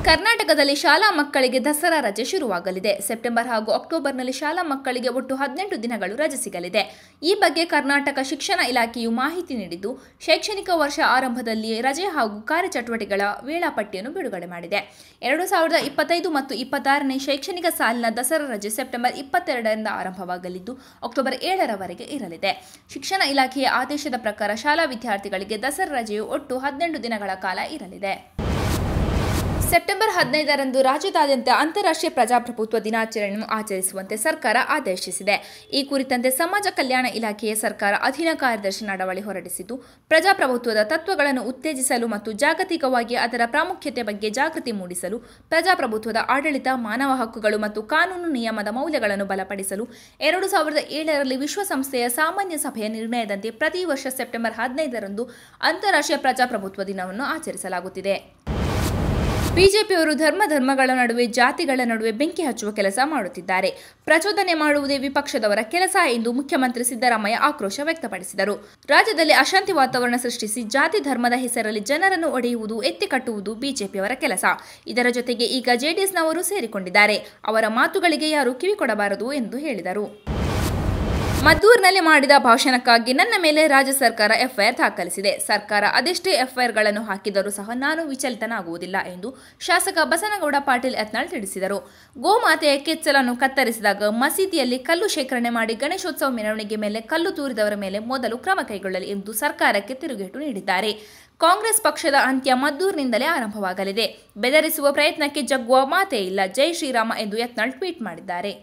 ಕರ್ನಾಟಕದಲ್ಲಿ ಶಾಲಾ ಮಕ್ಕಳಿಗೆ ದಸರಾ ರಜೆ ಶುರುವಾಗಲಿದೆ. ಸೆಪ್ಟೆಂಬರ್ ಹಾಗೂ ಅಕ್ಟೋಬರ್ನಲ್ಲಿ ಶಾಲಾ ಮಕ್ಕಳಿಗೆ ಒಟ್ಟು 18 ದಿನಗಳು ರಜೆ ಸಿಗಲಿದೆ. ಈ ಬಗ್ಗೆ ಕರ್ನಾಟಕ ಶಿಕ್ಷಣ ಇಲಾಖೆಯು ಮಾಹಿತಿ ನೀಡಿದ್ದು, ಶೈಕ್ಷಣಿಕ ವರ್ಷ ಆರಂಭದಲ್ಲಿ ರಜೆ ಹಾಗೂ ಕಾರ್ಯಚಟುವಟಿಕೆಗಳ ವೇಳಾಪಟ್ಟಿಯನ್ನು ಬಿಡುಗಡೆ ಮಾಡಿದೆ. 2025 ಮತ್ತು 26ನೇ ಶೈಕ್ಷಣಿಕ ಸಾಲಿನ ದಸರಾ ರಜೆ ಸೆಪ್ಟೆಂಬರ್ 22ರಿಂದ ಆರಂಭವಾಗಲಿದ್ದು, ಅಕ್ಟೋಬರ್ 7ರವರೆಗೆ ಇರಲಿದೆ. ಶಿಕ್ಷಣ ಇಲಾಖೆಯ ಆದೇಶದ ಪ್ರಕಾರ ಶಾಲಾ ವಿದ್ಯಾರ್ಥಿಗಳಿಗೆ ದಸರಾ ರಜೆಯು ಒಟ್ಟು 18 ದಿನಗಳ ಕಾಲ ಇರಲಿದೆ. ಸೆಪ್ಟೆಂಬರ್ 15ರಂದು ರಾಜ್ಯದಾದ್ಯಂತ ಅಂತಾರಾಷ್ಟ್ರೀಯ ಪ್ರಜಾಪ್ರಭುತ್ವ ದಿನಾಚರಣೆಯನ್ನು ಆಚರಿಸುವಂತೆ ಸರ್ಕಾರ ಆದೇಶಿಸಿದೆ. ಈ ಕುರಿತಂತೆ ಸಮಾಜ ಕಲ್ಯಾಣ ಇಲಾಖೆಯ ಸರ್ಕಾರ ಅಧೀನ ಕಾರ್ಯದರ್ಶಿ ನಡವಳಿ ಹೊರಡಿಸಿದ್ದು, ಪ್ರಜಾಪ್ರಭುತ್ವದ ತತ್ವಗಳನ್ನು ಉತ್ತೇಜಿಸಲು ಮತ್ತು ಜಾಗತಿಕವಾಗಿ ಅದರ ಪ್ರಾಮುಖ್ಯತೆ ಬಗ್ಗೆ ಜಾಗೃತಿ ಮೂಡಿಸಲು, ಪ್ರಜಾಪ್ರಭುತ್ವದ ಆಡಳಿತ, ಮಾನವ ಹಕ್ಕುಗಳು ಮತ್ತು ಕಾನೂನು ನಿಯಮದ ಮೌಲ್ಯಗಳನ್ನು ಬಲಪಡಿಸಲು 2007ರಲ್ಲಿ ವಿಶ್ವಸಂಸ್ಥೆಯ ಸಾಮಾನ್ಯ ಸಭೆಯ ನಿರ್ಣಯದಂತೆ ಪ್ರತಿ ವರ್ಷ ಸೆಪ್ಟೆಂಬರ್ 15ರಂದು ಅಂತಾರಾಷ್ಟ್ರೀಯ ಪ್ರಜಾಪ್ರಭುತ್ವ ದಿನವನ್ನು ಆಚರಿಸಲಾಗುತ್ತಿದೆ. ಬಿಜೆಪಿಯವರು ಧರ್ಮಗಳ ನಡುವೆ, ಜಾತಿಗಳ ನಡುವೆ ಬೆಂಕಿ ಹಚ್ಚುವ ಕೆಲಸ ಮಾಡುತ್ತಿದ್ದಾರೆ. ಪ್ರಚೋದನೆ ಮಾಡುವುದೇ ವಿಪಕ್ಷದವರ ಕೆಲಸ ಎಂದು ಮುಖ್ಯಮಂತ್ರಿ ಸಿದ್ದರಾಮಯ್ಯ ಆಕ್ರೋಶ ವ್ಯಕ್ತಪಡಿಸಿದರು. ರಾಜ್ಯದಲ್ಲಿ ಅಶಾಂತಿ ವಾತಾವರಣ ಸೃಷ್ಟಿಸಿ ಜಾತಿ ಧರ್ಮದ ಹೆಸರಲ್ಲಿ ಜನರನ್ನು ಒಡೆಯುವುದು, ಎತ್ತಿಕಟ್ಟುವುದು ಬಿಜೆಪಿಯವರ ಕೆಲಸ. ಇದರ ಜೊತೆಗೆ ಈಗ ಜೆಡಿಎಸ್ನವರು ಸೇರಿಕೊಂಡಿದ್ದಾರೆ. ಅವರ ಮಾತುಗಳಿಗೆ ಯಾರು ಕಿವಿಕೊಡಬಾರದು ಎಂದು ಹೇಳಿದರು. ಮದ್ದೂರಿನಲ್ಲಿ ಮಾಡಿದ ಭಾಷಣಕ್ಕಾಗಿ ನನ್ನ ಮೇಲೆ ರಾಜ್ಯ ಸರ್ಕಾರ ಎಫ್ಐಆರ್ ದಾಖಲಿಸಿದೆ. ಸರ್ಕಾರ ಅದೆಷ್ಟೇ ಎಫ್ಐಆರ್ಗಳನ್ನು ಹಾಕಿದರೂ ಸಹ ನಾನು ವಿಚಲಿತನಾಗುವುದಿಲ್ಲ ಎಂದು ಶಾಸಕ ಬಸನಗೌಡ ಪಾಟೀಲ್ ಯತ್ನಾಳ್ ತಿಳಿಸಿದರು. ಗೋಮಾತೆಯ ಕೆಚ್ಚಲನ್ನು ಕತ್ತರಿಸಿದಾಗ ಮಸೀದಿಯಲ್ಲಿ ಕಲ್ಲು ಶೇಖರಣೆ ಮಾಡಿ ಗಣೇಶೋತ್ಸವ ಮೆರವಣಿಗೆ ಮೇಲೆ ಕಲ್ಲು ತೂರಿದವರ ಮೇಲೆ ಮೊದಲು ಕ್ರಮ ಕೈಗೊಳ್ಳಲಿ ಎಂದು ಸರ್ಕಾರಕ್ಕೆ ತಿರುಗೇಟು ನೀಡಿದ್ದಾರೆ. ಕಾಂಗ್ರೆಸ್ ಪಕ್ಷದ ಅಂತ್ಯ ಮದ್ದೂರಿನಿಂದಲೇ ಆರಂಭವಾಗಲಿದೆ. ಬೆದರಿಸುವ ಪ್ರಯತ್ನಕ್ಕೆ ಜಗ್ಗುವ ಮಾತೇ ಇಲ್ಲ. ಜೈ ಶ್ರೀರಾಮ ಎಂದು ಯತ್ನಾಳ್ ಟ್ವೀಟ್ ಮಾಡಿದ್ದಾರೆ.